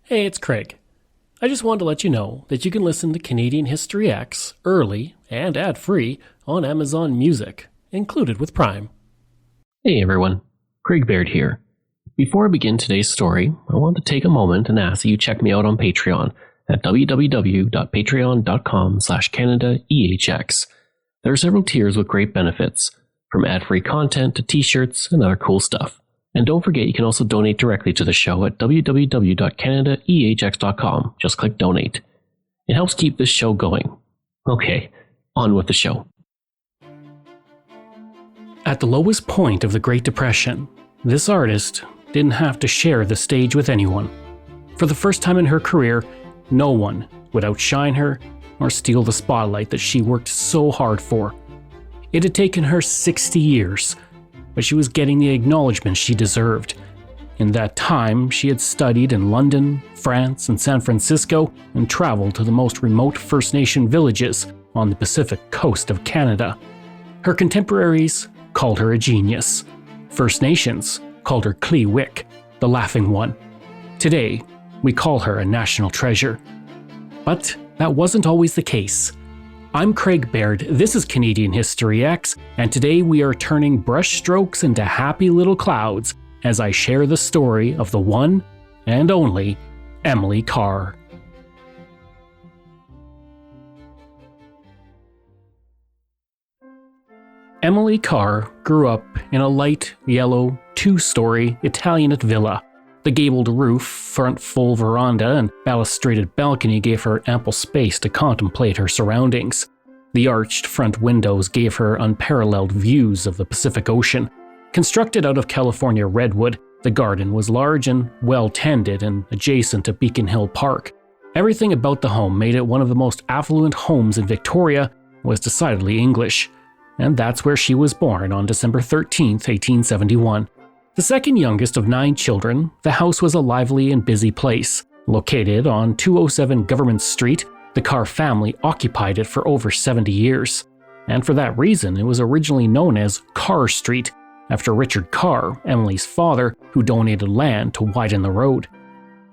Hey, it's Craig. I just wanted to let you know that you can listen to Canadian History X early and ad-free on Amazon Music, included with Prime. Hey everyone, Craig Baird here. Before I begin today's story, I want to take a moment and ask that you check me out on Patreon at www.patreon.com/CanadaEHX. There are several tiers with great benefits, from ad-free content to t-shirts and other cool stuff. And don't forget, you can also donate directly to the show at www.canadaehx.com. Just click donate. It helps keep this show going. Okay, on with the show. At the lowest point of the Great Depression, this artist didn't have to share the stage with anyone. For the first time in her career, no one would outshine her or steal the spotlight that she worked so hard for. It had taken her 60 years, but she was getting the acknowledgement she deserved. In that time, she had studied in London, France, and San Francisco, and traveled to the most remote First Nation villages on the Pacific coast of Canada. Her contemporaries called her a genius. First Nations called her Klee Wyck, the laughing one. Today, we call her a national treasure. But that wasn't always the case. I'm Craig Baird, this is Canadian History X, and today we are turning brushstrokes into happy little clouds as I share the story of the one and only Emily Carr. Emily Carr grew up in a light yellow, two-story Italianate villa. The gabled roof, front full veranda, and balustraded balcony gave her ample space to contemplate her surroundings. The arched front windows gave her unparalleled views of the Pacific Ocean. Constructed out of California redwood, the garden was large and well-tended and adjacent to Beacon Hill Park. Everything about the home made it one of the most affluent homes in Victoria, was decidedly English. And that's where she was born on December 13, 1871. The second youngest of 9 children, the house was a lively and busy place. Located on 207 Government Street, the Carr family occupied it for over 70 years. And for that reason, it was originally known as Carr Street, after Richard Carr, Emily's father, who donated land to widen the road.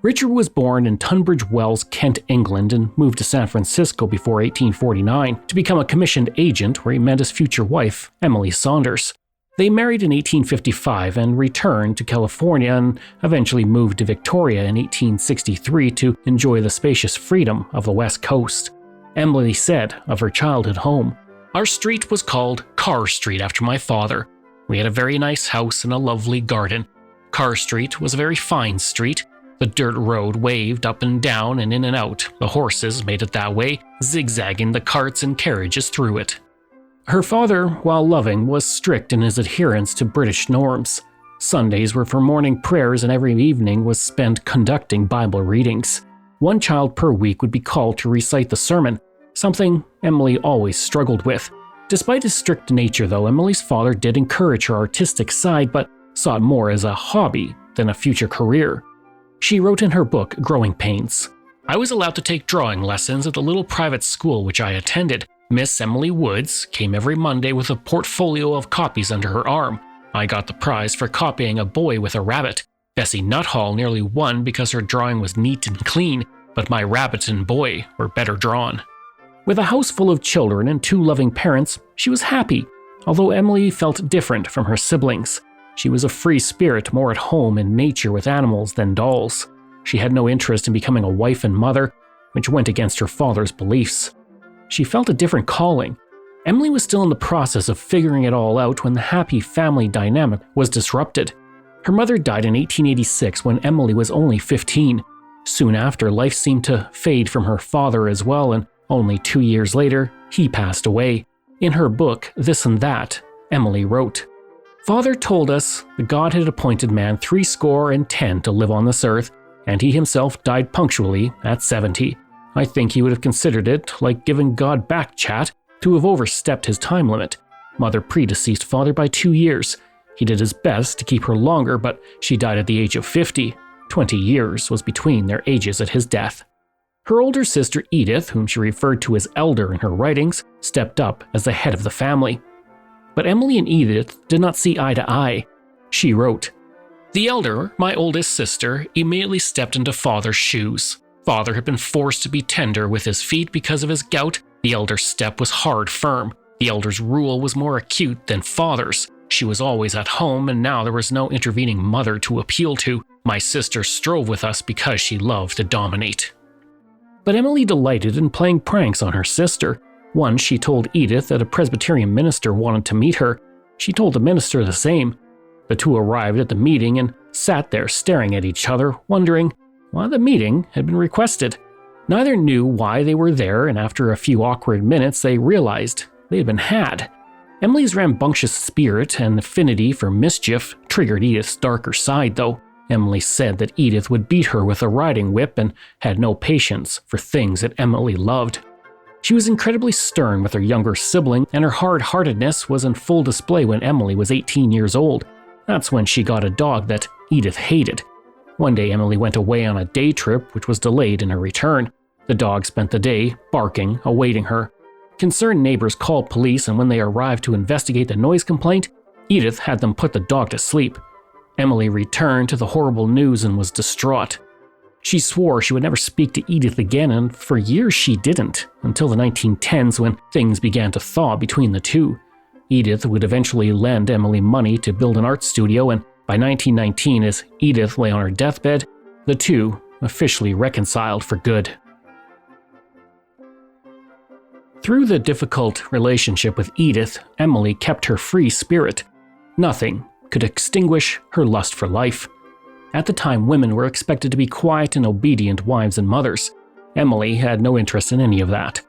Richard was born in Tunbridge Wells, Kent, England, and moved to San Francisco before 1849 to become a commissioned agent where he met his future wife, Emily Saunders. They married in 1855 and returned to California and eventually moved to Victoria in 1863 to enjoy the spacious freedom of the West Coast. Emily said of her childhood home, "Our street was called Carr Street after my father. We had a very nice house and a lovely garden. Carr Street was a very fine street. The dirt road waved up and down and in and out. The horses made it that way, zigzagging the carts and carriages through it." Her father, while loving, was strict in his adherence to British norms. Sundays were for morning prayers and every evening was spent conducting Bible readings. One child per week would be called to recite the sermon, something Emily always struggled with. Despite his strict nature though, Emily's father did encourage her artistic side but saw it more as a hobby than a future career. She wrote in her book, Growing Pains, "I was allowed to take drawing lessons at the little private school which I attended. Miss Emily Woods came every Monday with a portfolio of copies under her arm. I got the prize for copying a boy with a rabbit. Bessie Nuthall nearly won because her drawing was neat and clean, but my rabbit and boy were better drawn." With a house full of children and 2 loving parents, she was happy, although Emily felt different from her siblings. She was a free spirit, more at home in nature with animals than dolls. She had no interest in becoming a wife and mother, which went against her father's beliefs. She felt a different calling. Emily was still in the process of figuring it all out when the happy family dynamic was disrupted. Her mother died in 1886 when Emily was only 15. Soon after, life seemed to fade from her father as well, and only 2 years later, he passed away. In her book, This and That, Emily wrote, "Father told us that God had appointed man 70 to live on this earth, and he himself died punctually at 70. I think he would have considered it like giving God back chat to have overstepped his time limit. Mother predeceased father by 2 years. He did his best to keep her longer, but she died at the age of 50. 20 years was between their ages at his death." Her older sister Edith, whom she referred to as elder in her writings, stepped up as the head of the family. But Emily and Edith did not see eye to eye. She wrote, The elder, my oldest sister, immediately stepped into Father's shoes. Father had been forced to be tender with his feet because of his gout. The elder's step was hard, firm. The elder's rule was more acute than Father's. She was always at home, and now there was no intervening mother to appeal to. My sister strove with us because she loved to dominate. But Emily delighted in playing pranks on her sister. Once she told Edith that a Presbyterian minister wanted to meet her. She told the minister the same. The two arrived at the meeting and sat there staring at each other, wondering why the meeting had been requested. Neither knew why they were there, and after a few awkward minutes they realized they had been had. Emily's rambunctious spirit and affinity for mischief triggered Edith's darker side, though. Emily said that Edith would beat her with a riding whip and had no patience for things that Emily loved. She was incredibly stern with her younger sibling, and her hard-heartedness was in full display when Emily was 18 years old. That's when she got a dog that Edith hated. One day Emily went away on a day trip which was delayed in her return. The dog spent the day barking, awaiting her. Concerned neighbors called police, and when they arrived to investigate the noise complaint, Edith had them put the dog to sleep. Emily returned to the horrible news and was distraught. She swore she would never speak to Edith again, and for years she didn't, until the 1910s when things began to thaw between the two. Edith would eventually lend Emily money to build an art studio, and by 1919, as Edith lay on her deathbed, the two officially reconciled for good. Through the difficult relationship with Edith, Emily kept her free spirit. Nothing could extinguish her lust for life. At the time, women were expected to be quiet and obedient wives and mothers. Emily had no interest in any of that.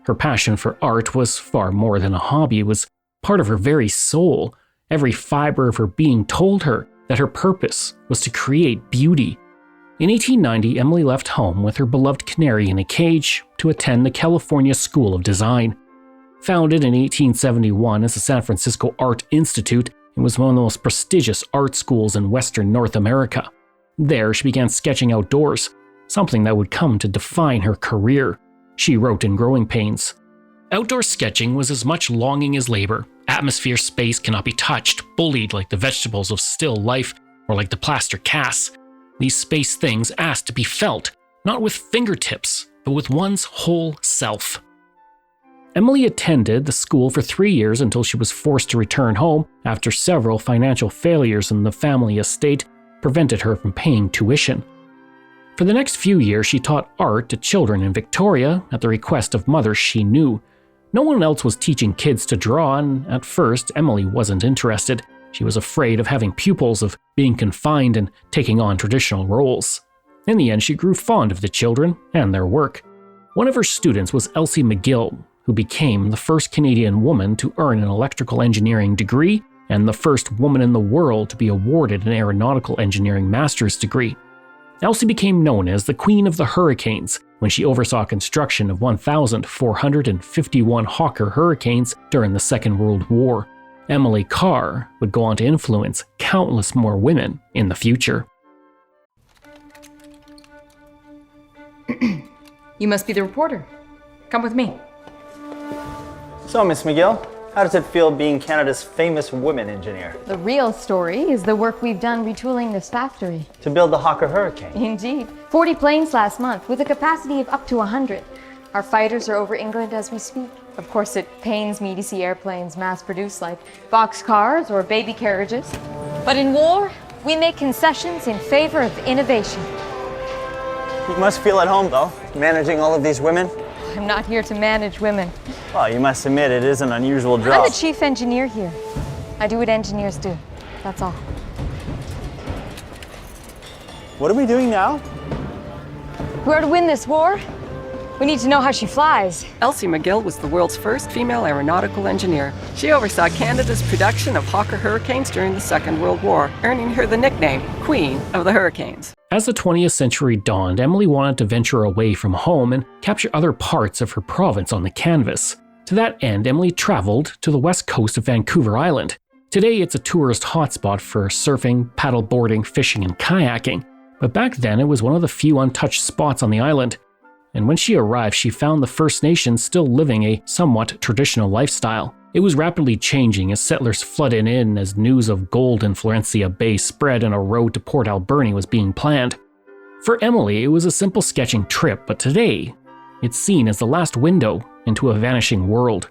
Her passion for art was far more than a hobby. It was part of her very soul. Every fiber of her being told her that her purpose was to create beauty. In 1890, Emily left home with her beloved canary in a cage to attend the California School of Design. Founded in 1871 as the San Francisco Art Institute, it was one of the most prestigious art schools in Western North America. There, she began sketching outdoors, something that would come to define her career. She wrote in Growing Pains, "Outdoor sketching was as much longing as labor. Atmosphere space cannot be touched, bullied like the vegetables of still life or like the plaster casts. These space things ask to be felt, not with fingertips, but with one's whole self." Emily attended the school for 3 years until she was forced to return home after several financial failures in the family estate prevented her from paying tuition. For the next few years, she taught art to children in Victoria at the request of mothers she knew. No one else was teaching kids to draw, and at first, Emily wasn't interested. She was afraid of having pupils, of being confined and taking on traditional roles. In the end, she grew fond of the children and their work. One of her students was Elsie McGill, who became the first Canadian woman to earn an electrical engineering degree and the first woman in the world to be awarded an aeronautical engineering master's degree. Elsie became known as the Queen of the Hurricanes when she oversaw construction of 1,451 Hawker hurricanes during the Second World War. Emily Carr would go on to influence countless more women in the future. You must be the reporter. Come with me. So, Miss McGill, how does it feel being Canada's famous women engineer? The real story is the work we've done retooling this factory. To build the Hawker Hurricane? Indeed. 40 planes last month with a capacity of up to 100. Our fighters are over England as we speak. Of course, it pains me to see airplanes mass-produced like boxcars or baby carriages. But in war, we make concessions in favor of innovation. You must feel at home, though, managing all of these women. I'm not here to manage women. Well, you must admit it is an unusual job. I'm the chief engineer here. I do what engineers do. That's all. What are we doing now? We're to win this war. We need to know how she flies. Elsie McGill was the world's first female aeronautical engineer. She oversaw Canada's production of Hawker hurricanes during the Second World War, earning her the nickname Queen of the Hurricanes. As the 20th century dawned, Emily wanted to venture away from home and capture other parts of her province on the canvas. To that end, Emily traveled to the west coast of Vancouver Island. Today, it's a tourist hotspot for surfing, paddleboarding, fishing, and kayaking. But back then, it was one of the few untouched spots on the island. And when she arrived, she found the First Nations still living a somewhat traditional lifestyle. It was rapidly changing as settlers flooded in as news of gold in Florencia Bay spread and a road to Port Alberni was being planned. For Emily, it was a simple sketching trip, but today, it's seen as the last window into a vanishing world.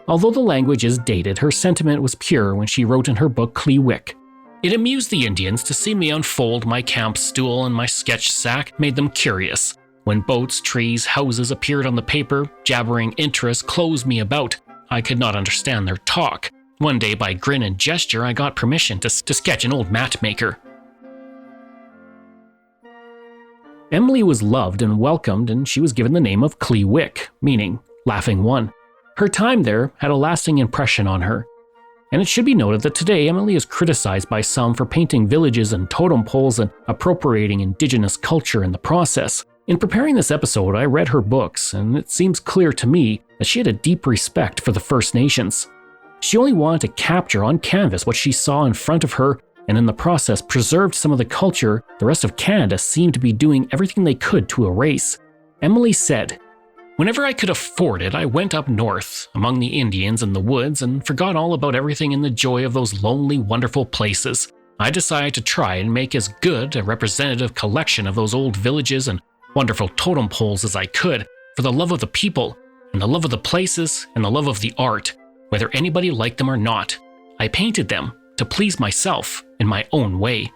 Although the language is dated, her sentiment was pure when she wrote in her book Klee Wyck. It amused the Indians to see me unfold my camp stool and my sketch sack made them curious. When boats, trees, houses appeared on the paper, jabbering interests closed me about. I could not understand their talk. One day, by grin and gesture, I got permission to sketch an old mat maker. Emily was loved and welcomed, and she was given the name of Klee Wyck, meaning Laughing One. Her time there had a lasting impression on her. And it should be noted that today Emily is criticized by some for painting villages and totem poles and appropriating indigenous culture in the process. In preparing this episode, I read her books, and it seems clear to me that she had a deep respect for the First Nations. She only wanted to capture on canvas what she saw in front of her, and in the process preserved some of the culture the rest of Canada seemed to be doing everything they could to erase. Emily said, "Whenever I could afford it, I went up north, among the Indians in the woods, and forgot all about everything in the joy of those lonely, wonderful places. I decided to try and make as good a representative collection of those old villages and wonderful totem poles as I could, for the love of the people, and the love of the places, and the love of the art, whether anybody liked them or not. I painted them to please myself in my own way."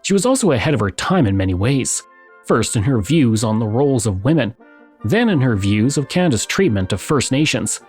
She was also ahead of her time in many ways. First in her views on the roles of women, then in her views of Canada's treatment of First Nations.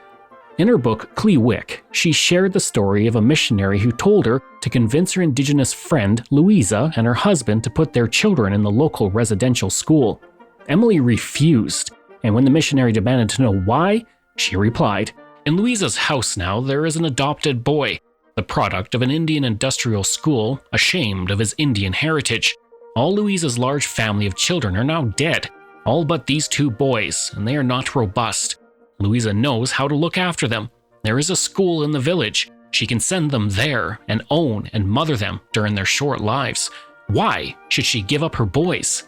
In her book, Klee Wyck, she shared the story of a missionary who told her to convince her Indigenous friend, Louisa, and her husband to put their children in the local residential school. Emily refused, and when the missionary demanded to know why, she replied, "In Louisa's house now there is an adopted boy, the product of an Indian industrial school, ashamed of his Indian heritage. All Louisa's large family of children are now dead, all but these 2 boys, and they are not robust. Louisa knows how to look after them. There is a school in the village. She can send them there and own and mother them during their short lives. Why should she give up her boys?"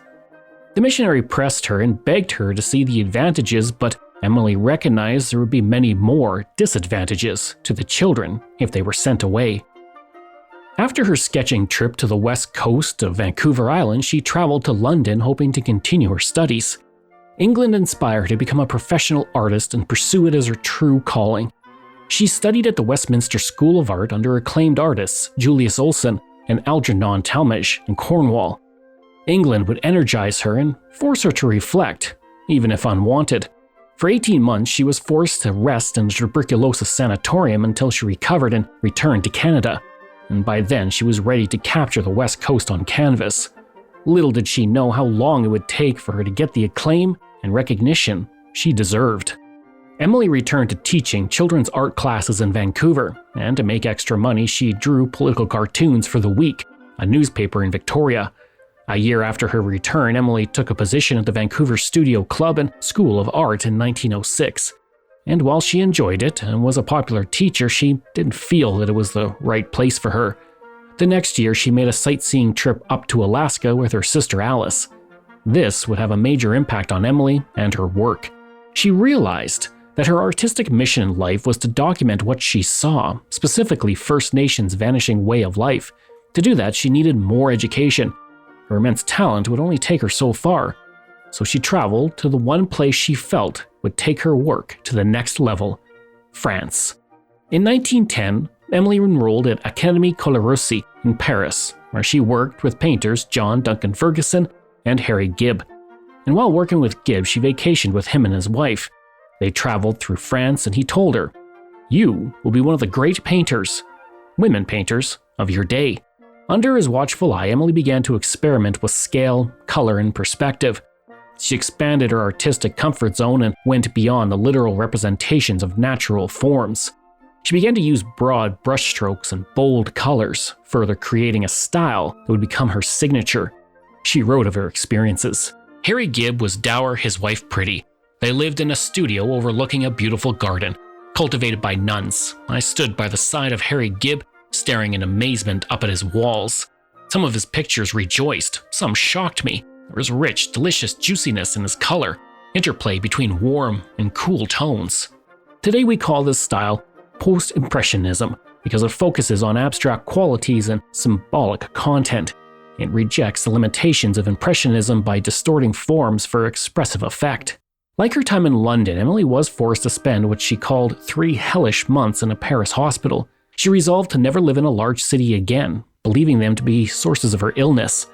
The missionary pressed her and begged her to see the advantages, but Emily recognized there would be many more disadvantages to the children if they were sent away. After her sketching trip to the west coast of Vancouver Island, she traveled to London hoping to continue her studies. England inspired her to become a professional artist and pursue it as her true calling. She studied at the Westminster School of Art under acclaimed artists Julius Olson and Algernon Talmage in Cornwall. England would energize her and force her to reflect, even if unwanted. For 18 months, she was forced to rest in a tuberculosis sanatorium until she recovered and returned to Canada. And by then, she was ready to capture the West Coast on canvas. Little did she know how long it would take for her to get the acclaim and recognition she deserved. Emily returned to teaching children's art classes in Vancouver, and to make extra money, she drew political cartoons for The Week, a newspaper in Victoria. A year after her return, Emily took a position at the Vancouver Studio Club and School of Art in 1906. And while she enjoyed it and was a popular teacher, she didn't feel that it was the right place for her. The next year, she made a sightseeing trip up to Alaska with her sister Alice. This would have a major impact on Emily and her work. She realized that her artistic mission in life was to document what she saw, specifically First Nations' vanishing way of life. To do that, she needed more education. Her immense talent would only take her so far, so she traveled to the one place she felt would take her work to the next level: France. In 1910, Emily enrolled at Académie Colarossi in Paris, where she worked with painters John Duncan Ferguson and Harry Gibb. And while working with Gibb, she vacationed with him and his wife. They traveled through France, and he told her, "You will be one of the great painters, women painters, of your day." Under his watchful eye, Emily began to experiment with scale, color, and perspective. She expanded her artistic comfort zone and went beyond the literal representations of natural forms. She began to use broad brushstrokes and bold colors, further creating a style that would become her signature. She wrote of her experiences. Harry Gibb was dour, his wife pretty. They lived in a studio overlooking a beautiful garden, cultivated by nuns. I stood by the side of Harry Gibb, staring in amazement up at his walls. Some of his pictures rejoiced, some shocked me. There was rich, delicious juiciness in his color, interplay between warm and cool tones. Today we call this style post-impressionism because it focuses on abstract qualities and symbolic content. It rejects the limitations of impressionism by distorting forms for expressive effect. Like her time in London, Emily was forced to spend what she called 3 hellish months in a Paris hospital. She resolved to never live in a large city again, believing them to be sources of her illness.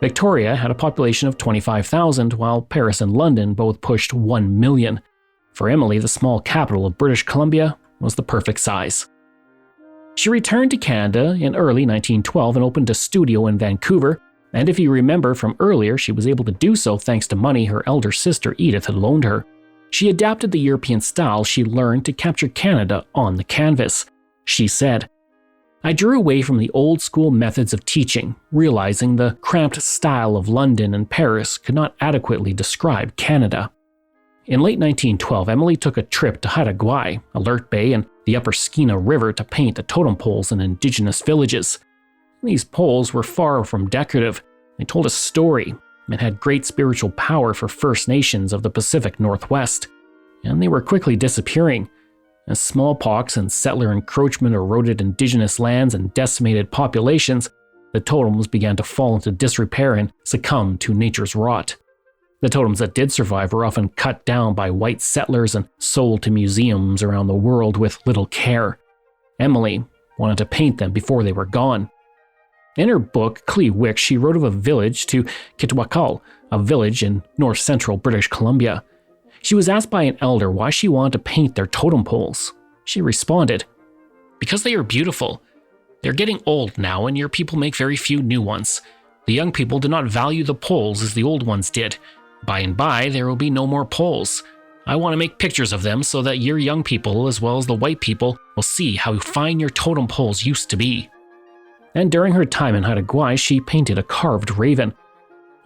Victoria had a population of 25,000, while Paris and London both pushed 1 million. For Emily, the small capital of British Columbia was the perfect size. She returned to Canada in early 1912 and opened a studio in Vancouver, and if you remember from earlier, she was able to do so thanks to money her elder sister Edith had loaned her. She adapted the European style she learned to capture Canada on the canvas. She said, "I drew away from the old school methods of teaching, realizing the cramped style of London and Paris could not adequately describe Canada." In late 1912, Emily took a trip to Haida-Gwaii, Alert Bay, and the Upper Skeena River to paint the totem poles in indigenous villages. These poles were far from decorative. They told a story and had great spiritual power for First Nations of the Pacific Northwest. And they were quickly disappearing. As smallpox and settler encroachment eroded indigenous lands and decimated populations, the totems began to fall into disrepair and succumb to nature's rot. The totems that did survive were often cut down by white settlers and sold to museums around the world with little care. Emily wanted to paint them before they were gone. In her book, Klee, Wyck, she wrote of a village to Kitwakal, a village in north-central British Columbia. She was asked by an elder why she wanted to paint their totem poles. She responded, "Because they are beautiful. They're getting old now, and your people make very few new ones. The young people do not value the poles as the old ones did. By and by, there will be no more poles. I want to make pictures of them so that your young people, as well as the white people, will see how fine your totem poles used to be." And during her time in Haida-Gwaii, she painted a carved raven.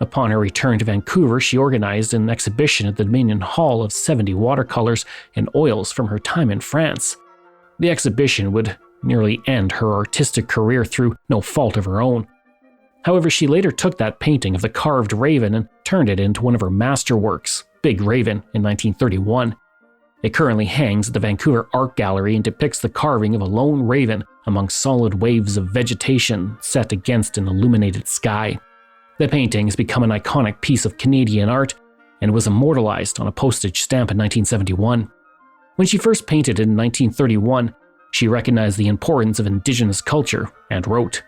Upon her return to Vancouver, she organized an exhibition at the Dominion Hall of 70 watercolors and oils from her time in France. The exhibition would nearly end her artistic career through no fault of her own. However, she later took that painting of the carved raven and turned it into one of her masterworks, Big Raven, in 1931. It currently hangs at the Vancouver Art Gallery and depicts the carving of a lone raven among solid waves of vegetation set against an illuminated sky. The painting has become an iconic piece of Canadian art and was immortalized on a postage stamp in 1971. When she first painted it in 1931, she recognized the importance of Indigenous culture and wrote,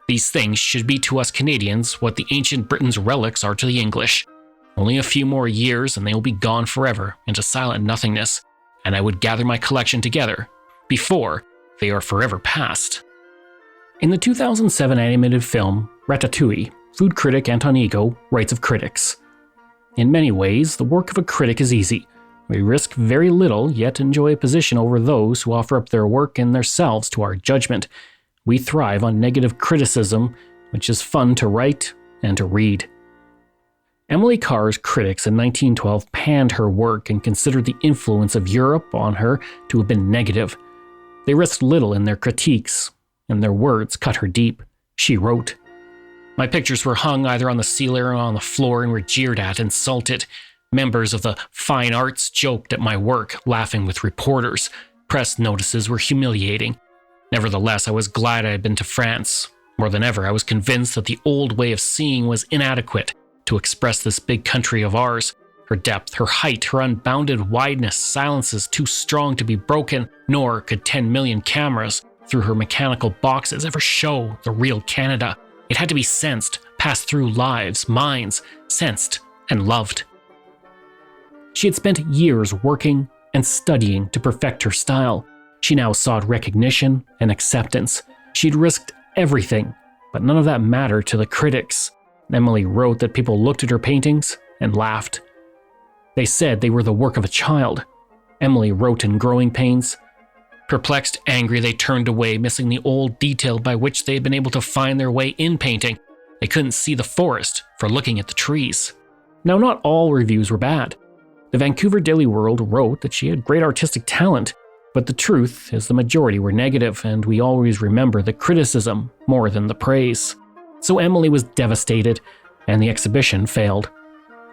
"These things should be to us Canadians what the ancient Britain's relics are to the English. Only a few more years and they will be gone forever into silent nothingness, and I would gather my collection together before they are forever past." In the 2007 animated film Ratatouille, food critic Anton Ego writes of critics, "In many ways, the work of a critic is easy. We risk very little, yet enjoy a position over those who offer up their work and themselves to our judgment. We thrive on negative criticism, which is fun to write and to read." Emily Carr's critics in 1912 panned her work and considered the influence of Europe on her to have been negative. They risked little in their critiques, and their words cut her deep. She wrote, "My pictures were hung either on the ceiling or on the floor and were jeered at, insulted. Members of the fine arts joked at my work, laughing with reporters. Press notices were humiliating. Nevertheless, I was glad I had been to France. More than ever, I was convinced that the old way of seeing was inadequate to express this big country of ours. Her depth, her height, her unbounded wideness, silences too strong to be broken, nor could 10 million cameras through her mechanical boxes ever show the real Canada. It had to be sensed, passed through lives, minds, sensed, and loved." She had spent years working and studying to perfect her style. She now sought recognition and acceptance. She'd risked everything, but none of that mattered to the critics. Emily wrote that people looked at her paintings and laughed. They said they were the work of a child. Emily wrote in Growing Pains, "Perplexed, angry, they turned away, missing the old detail by which they had been able to find their way in painting. They couldn't see the forest for looking at the trees." Now, not all reviews were bad. The Vancouver Daily World wrote that she had great artistic talent, but the truth is the majority were negative, and we always remember the criticism more than the praise. So Emily was devastated, and the exhibition failed.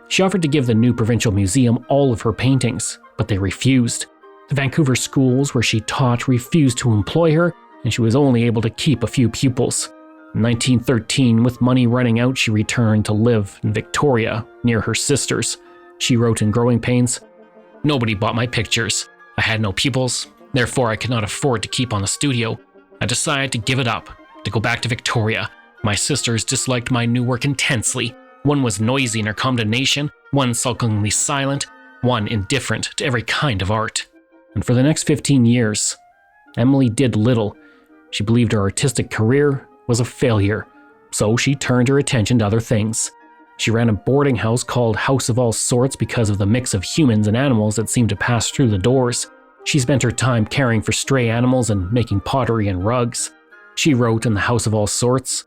She offered to give the new provincial museum all of her paintings, but they refused. The Vancouver schools where she taught refused to employ her, and she was only able to keep a few pupils. In 1913, with money running out, she returned to live in Victoria, near her sisters. She wrote in Growing Pains, "Nobody bought my pictures. I had no pupils, therefore I could not afford to keep on the studio. I decided to give it up, to go back to Victoria. My sisters disliked my new work intensely. One was noisy in her condemnation, one sulkingly silent, one indifferent to every kind of art." And for the next 15 years, Emily did little. She believed her artistic career was a failure, so she turned her attention to other things. She ran a boarding house called House of All Sorts because of the mix of humans and animals that seemed to pass through the doors. She spent her time caring for stray animals and making pottery and rugs. She wrote in the House of All Sorts,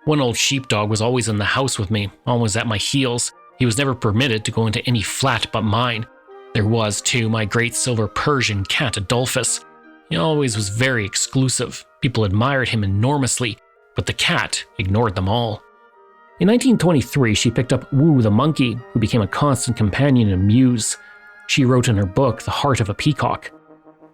"One old sheepdog was always in the house with me, always at my heels. He was never permitted to go into any flat but mine. There was, too, my great silver Persian cat Adolphus. He always was very exclusive. People admired him enormously, but the cat ignored them all." In 1923, she picked up Woo the monkey, who became a constant companion and muse. She wrote in her book, The Heart of a Peacock,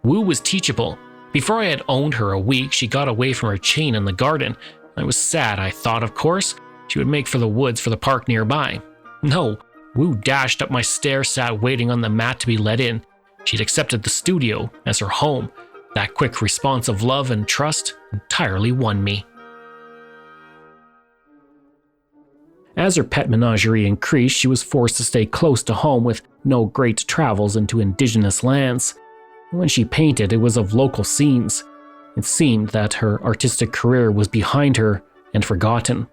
"Woo was teachable. Before I had owned her a week, she got away from her chain in the garden. I was sad, I thought, of course. She would make for the woods for the park nearby. No, Woo dashed up my stair, sat waiting on the mat to be let in. She'd accepted the studio as her home. That quick response of love and trust entirely won me." As her pet menagerie increased, she was forced to stay close to home with no great travels into indigenous lands. When she painted, it was of local scenes. It seemed that her artistic career was behind her and forgotten.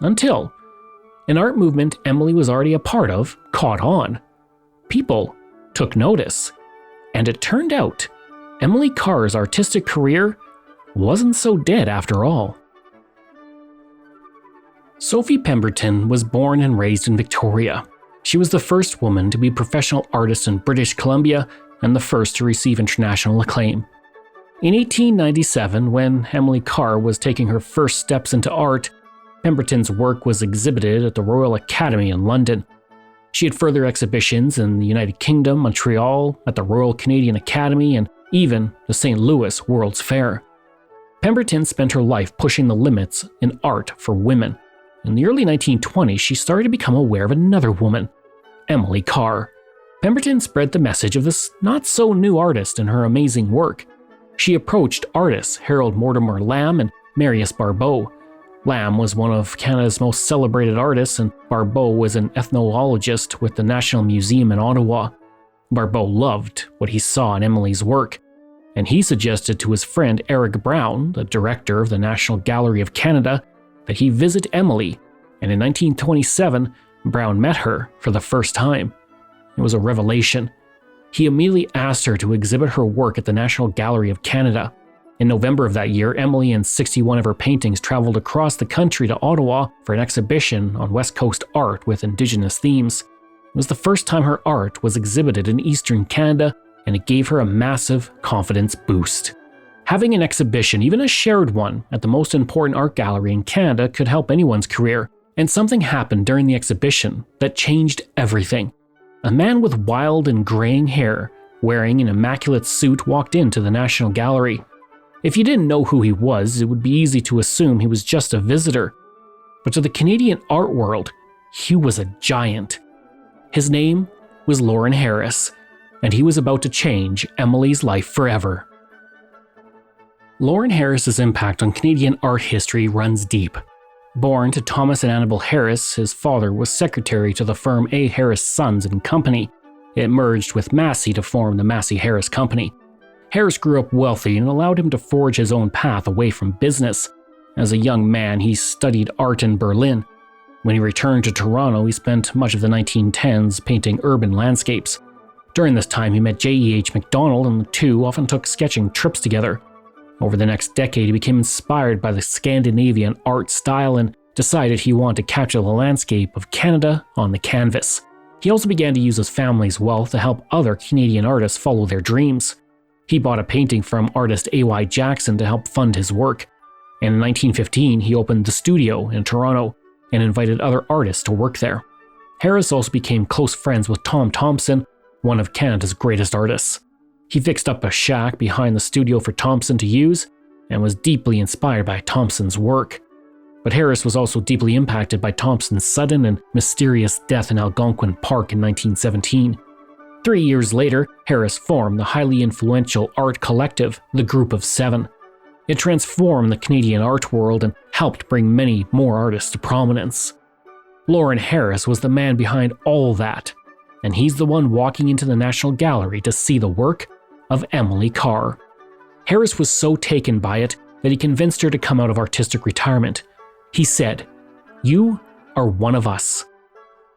Until an art movement Emily was already a part of caught on. People took notice. And it turned out Emily Carr's artistic career wasn't so dead after all. Sophie Pemberton was born and raised in Victoria. She was the first woman to be a professional artist in British Columbia and the first to receive international acclaim. In 1897, when Emily Carr was taking her first steps into art, Pemberton's work was exhibited at the Royal Academy in London. She had further exhibitions in the United Kingdom, Montreal, at the Royal Canadian Academy, and even the St. Louis World's Fair. Pemberton spent her life pushing the limits in art for women. In the early 1920s, she started to become aware of another woman, Emily Carr. Pemberton spread the message of this not-so-new artist in her amazing work. She approached artists Harold Mortimer Lamb and Marius Barbeau. Lamb was one of Canada's most celebrated artists, and Barbeau was an ethnologist with the National Museum in Ottawa. Barbeau loved what he saw in Emily's work, and he suggested to his friend Eric Brown, the director of the National Gallery of Canada, that he visit Emily, and in 1927, Brown met her for the first time. It was a revelation. He immediately asked her to exhibit her work at the National Gallery of Canada. In November of that year, Emily and 61 of her paintings traveled across the country to Ottawa for an exhibition on West Coast art with Indigenous themes. It was the first time her art was exhibited in Eastern Canada, and it gave her a massive confidence boost. Having an exhibition, even a shared one, at the most important art gallery in Canada could help anyone's career, and something happened during the exhibition that changed everything. A man with wild and graying hair, wearing an immaculate suit, walked into the National Gallery. If you didn't know who he was, it would be easy to assume he was just a visitor. But to the Canadian art world, he was a giant. His name was Lawren Harris, and he was about to change Emily's life forever. Lawren Harris's impact on Canadian art history runs deep. Born to Thomas and Annabel Harris, his father was secretary to the firm A. Harris Sons and Company. It merged with Massey to form the Massey Harris Company. Harris grew up wealthy and allowed him to forge his own path away from business. As a young man, he studied art in Berlin. When he returned to Toronto, he spent much of the 1910s painting urban landscapes. During this time, he met J.E.H. MacDonald, and the two often took sketching trips together. Over the next decade, he became inspired by the Scandinavian art style and decided he wanted to capture the landscape of Canada on the canvas. He also began to use his family's wealth to help other Canadian artists follow their dreams. He bought a painting from artist A.Y. Jackson to help fund his work. And in 1915, he opened the studio in Toronto and invited other artists to work there. Harris also became close friends with Tom Thomson, one of Canada's greatest artists. He fixed up a shack behind the studio for Thompson to use and was deeply inspired by Thompson's work. But Harris was also deeply impacted by Thompson's sudden and mysterious death in Algonquin Park in 1917. 3 years later, Harris formed the highly influential art collective, the Group of Seven. It transformed the Canadian art world and helped bring many more artists to prominence. Lawren Harris was the man behind all that, and he's the one walking into the National Gallery to see the work of Emily Carr. Harris was so taken by it that he convinced her to come out of artistic retirement. He said, "You are one of us."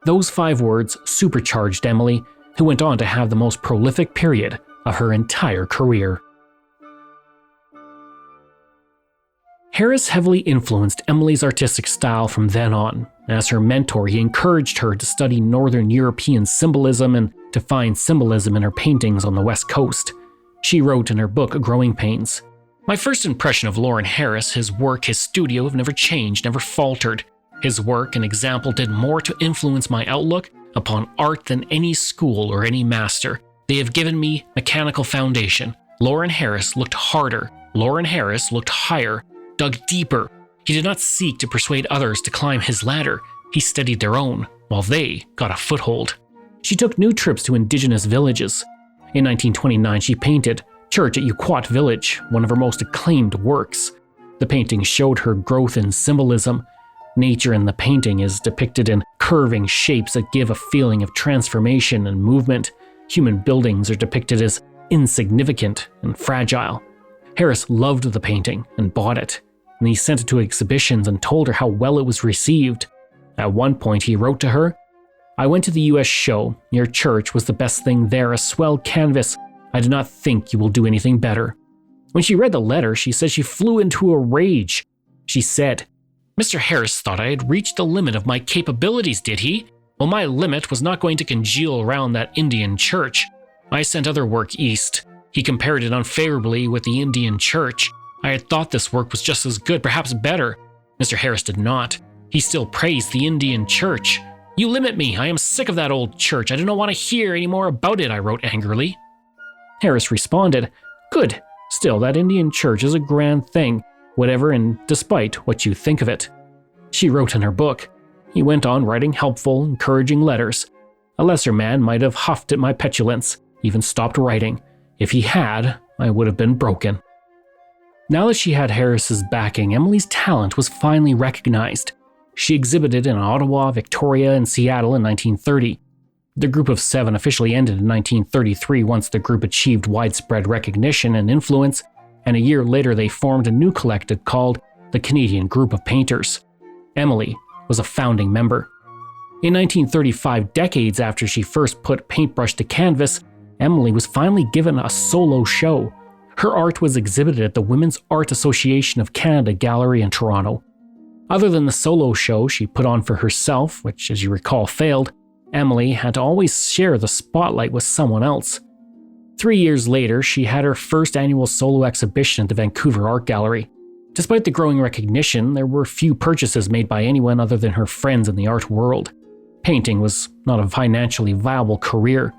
Those 5 words supercharged Emily, who went on to have the most prolific period of her entire career. Harris heavily influenced Emily's artistic style from then on. As her mentor, he encouraged her to study Northern European symbolism and to find symbolism in her paintings on the West Coast. She wrote in her book, Growing Pains, "My first impression of Lawren Harris, his work, his studio have never changed, never faltered. His work and example did more to influence my outlook upon art than any school or any master. They have given me mechanical foundation. Lawren Harris looked harder. Lawren Harris looked higher, dug deeper. He did not seek to persuade others to climb his ladder. He studied their own, while they got a foothold." She took new trips to indigenous villages. In 1929, she painted Church at Uquat Village, one of her most acclaimed works. The painting showed her growth in symbolism. Nature in the painting is depicted in curving shapes that give a feeling of transformation and movement. Human buildings are depicted as insignificant and fragile. Harris loved the painting and bought it, and he sent it to exhibitions and told her how well it was received. At one point, he wrote to her, "I went to the US show. Your church was the best thing there, a swell canvas. I do not think you will do anything better." When she read the letter, she said she flew into a rage. She said, "Mr. Harris thought I had reached the limit of my capabilities, did he? Well, my limit was not going to congeal around that Indian church. I sent other work east. He compared it unfavorably with the Indian church. I had thought this work was just as good, perhaps better. Mr. Harris did not. He still praised the Indian church. 'You limit me. I am sick of that old church. I do not want to hear any more about it,' I wrote angrily." Harris responded, "Good. Still, that Indian church is a grand thing, whatever and despite what you think of it." She wrote in her book, "He went on writing helpful, encouraging letters. A lesser man might have huffed at my petulance, even stopped writing. If he had, I would have been broken." Now that she had Harris's backing, Emily's talent was finally recognized. She exhibited in Ottawa, Victoria, and Seattle in 1930. The Group of Seven officially ended in 1933 once the group achieved widespread recognition and influence, and a year later they formed a new collective called the Canadian Group of Painters. Emily was a founding member. In 1935, decades after she first put paintbrush to canvas, Emily was finally given a solo show. Her art was exhibited at the Women's Art Association of Canada Gallery in Toronto. Other than the solo show she put on for herself, which as you recall failed, Emily had to always share the spotlight with someone else. 3 years later, she had her first annual solo exhibition at the Vancouver Art Gallery. Despite the growing recognition, there were few purchases made by anyone other than her friends in the art world. Painting was not a financially viable career.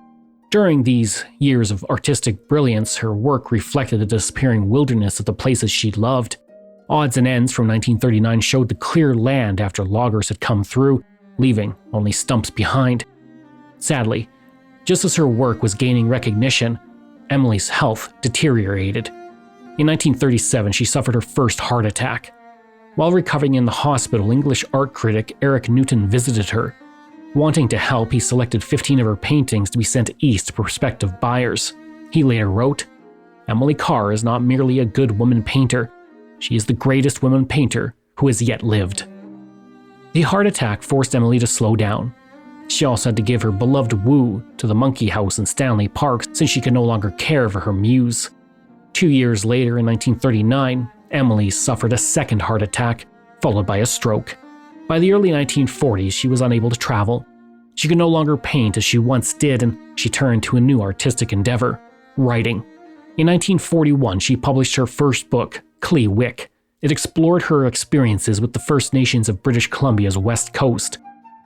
During these years of artistic brilliance, her work reflected the disappearing wilderness of the places she loved. Odds and Ends from 1939 showed the clear land after loggers had come through, leaving only stumps behind. Sadly, just as her work was gaining recognition, Emily's health deteriorated. In 1937, she suffered her first heart attack. While recovering in the hospital, English art critic Eric Newton visited her. Wanting to help, he selected 15 of her paintings to be sent east to prospective buyers. He later wrote, "Emily Carr is not merely a good woman painter. She is the greatest woman painter who has yet lived." The heart attack forced Emily to slow down. She also had to give her beloved Woo to the Monkey House in Stanley Park since she could no longer care for her muse. 2 years later, in 1939, Emily suffered a second heart attack, followed by a stroke. By the early 1940s, she was unable to travel. She could no longer paint as she once did, and she turned to a new artistic endeavor, writing. In 1941, she published her first book, Klee, Wyck. It explored her experiences with the First Nations of British Columbia's West Coast.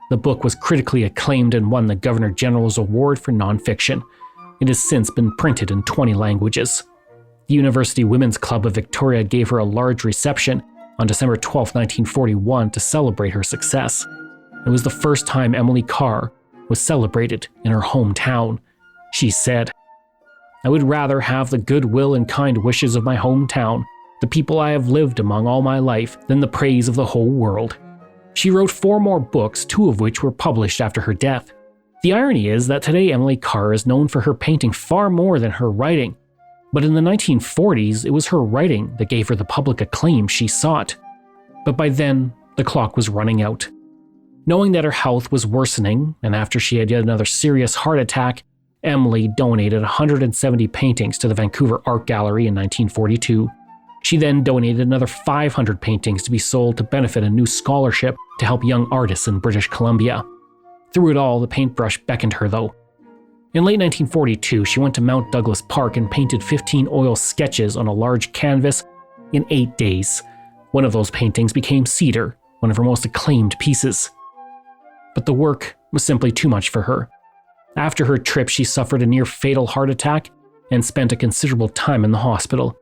The book was critically acclaimed and won the Governor General's Award for Nonfiction. It has since been printed in 20 languages. The University Women's Club of Victoria gave her a large reception on December 12, 1941 to celebrate her success. It was the first time Emily Carr was celebrated in her hometown. She said, "I would rather have the goodwill and kind wishes of my hometown, the people I have lived among all my life, than the praise of the whole world." She wrote 4 more books, 2 of which were published after her death. The irony is that today Emily Carr is known for her painting far more than her writing. But in the 1940s, it was her writing that gave her the public acclaim she sought. But by then, the clock was running out. Knowing that her health was worsening, and after she had yet another serious heart attack, Emily donated 170 paintings to the Vancouver Art Gallery in 1942. She then donated another 500 paintings to be sold to benefit a new scholarship to help young artists in British Columbia. Through it all, the paintbrush beckoned her, though. In late 1942, she went to Mount Douglas Park and painted 15 oil sketches on a large canvas in 8 days. One of those paintings became Cedar, one of her most acclaimed pieces. But the work was simply too much for her. After her trip, she suffered a near-fatal heart attack and spent a considerable time in the hospital.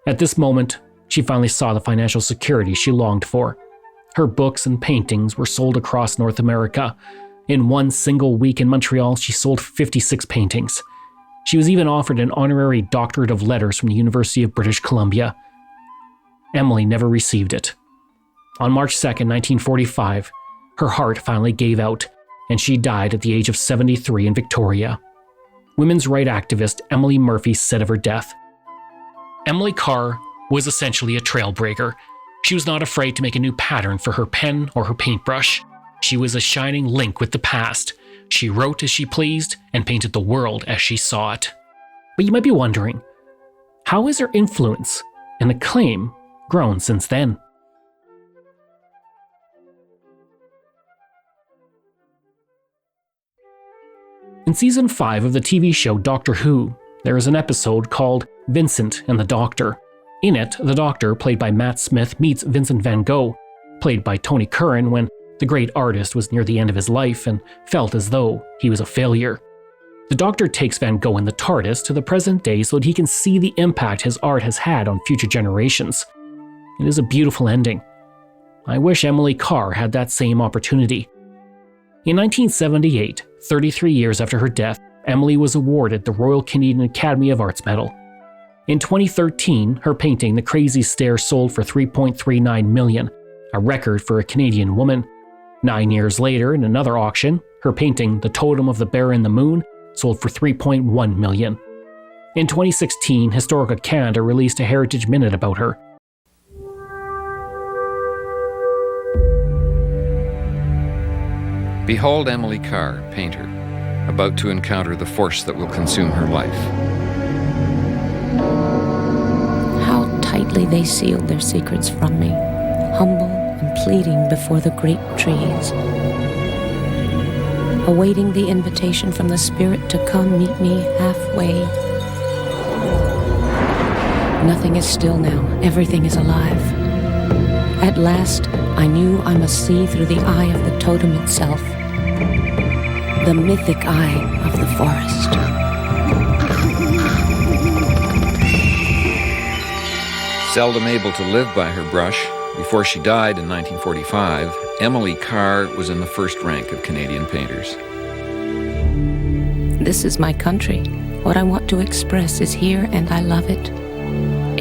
At this moment, she finally saw the financial security she longed for. Her books and paintings were sold across North America. In one single week in Montreal, she sold 56 paintings. She was even offered an honorary doctorate of letters from the University of British Columbia. Emily never received it. On March 2nd, 1945, her heart finally gave out, and she died at the age of 73 in Victoria. Women's rights activist Emily Murphy said of her death, "Emily Carr was essentially a trailbreaker. She was not afraid to make a new pattern for her pen or her paintbrush. She was a shining link with the past. She wrote as she pleased and painted the world as she saw it." But you might be wondering, how has her influence and acclaim grown since then? In season 5 of the TV show Doctor Who, there is an episode called Vincent and the Doctor. In it, the Doctor, played by Matt Smith, meets Vincent van Gogh, played by Tony Curran, when the great artist was near the end of his life and felt as though he was a failure. The Doctor takes Van Gogh in the TARDIS to the present day so that he can see the impact his art has had on future generations. It is a beautiful ending. I wish Emily Carr had that same opportunity. In 1978, 33 years after her death, Emily was awarded the Royal Canadian Academy of Arts Medal. In 2013, her painting The Crazy Stare sold for $3.39 million, a record for a Canadian woman. 9 years later, in another auction, her painting The Totem of the Bear in the Moon sold for $3.1 million. In 2016, Historical Canada released a Heritage Minute about her. Behold Emily Carr, painter, about to encounter the force that will consume her life. How tightly they sealed their secrets from me, humble and pleading before the great trees, awaiting the invitation from the Spirit to come meet me halfway. Nothing is still now, everything is alive. At last, I knew I must see through the eye of the totem itself, the mythic eye of the forest. Seldom able to live by her brush, before she died in 1945, Emily Carr was in the first rank of Canadian painters. This is my country. What I want to express is here, and I love it.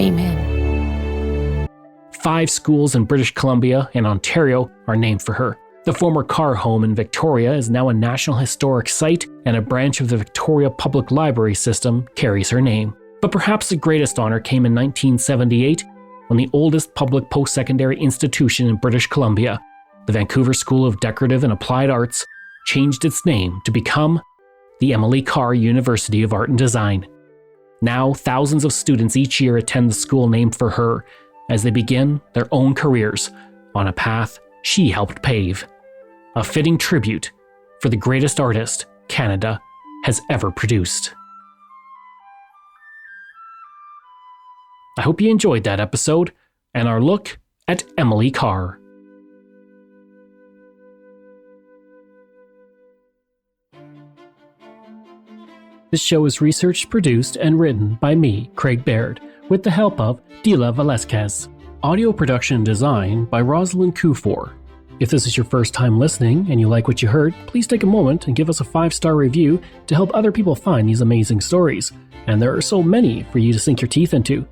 Amen. 5 schools in British Columbia and Ontario are named for her. The former Carr home in Victoria is now a National Historic Site, and a branch of the Victoria Public Library system carries her name. But perhaps the greatest honor came in 1978, when the oldest public post-secondary institution in British Columbia, the Vancouver School of Decorative and Applied Arts, changed its name to become the Emily Carr University of Art and Design. Now, thousands of students each year attend the school named for her, as they begin their own careers on a path she helped pave. A fitting tribute for the greatest artist Canada has ever produced. I hope you enjoyed that episode and our look at Emily Carr. This show is researched, produced, and written by me, Craig Baird, with the help of Dila Velasquez. Audio production and design by Rosalind Kufor. If this is your first time listening and you like what you heard, please take a moment and give us a 5-star review to help other people find these amazing stories. And there are so many for you to sink your teeth into.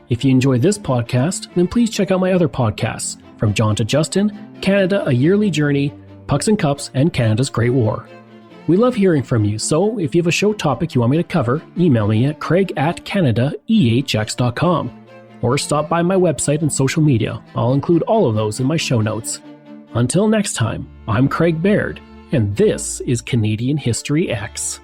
If you enjoy this podcast, then please check out my other podcasts, From John to Justin, Canada, A Yearly Journey, Pucks and Cups, and Canada's Great War. We love hearing from you, so if you have a show topic you want me to cover, email me at craig@canadaehx.com or stop by my website and social media. I'll include all of those in my show notes. Until next time, I'm Craig Baird, and this is Canadian History X.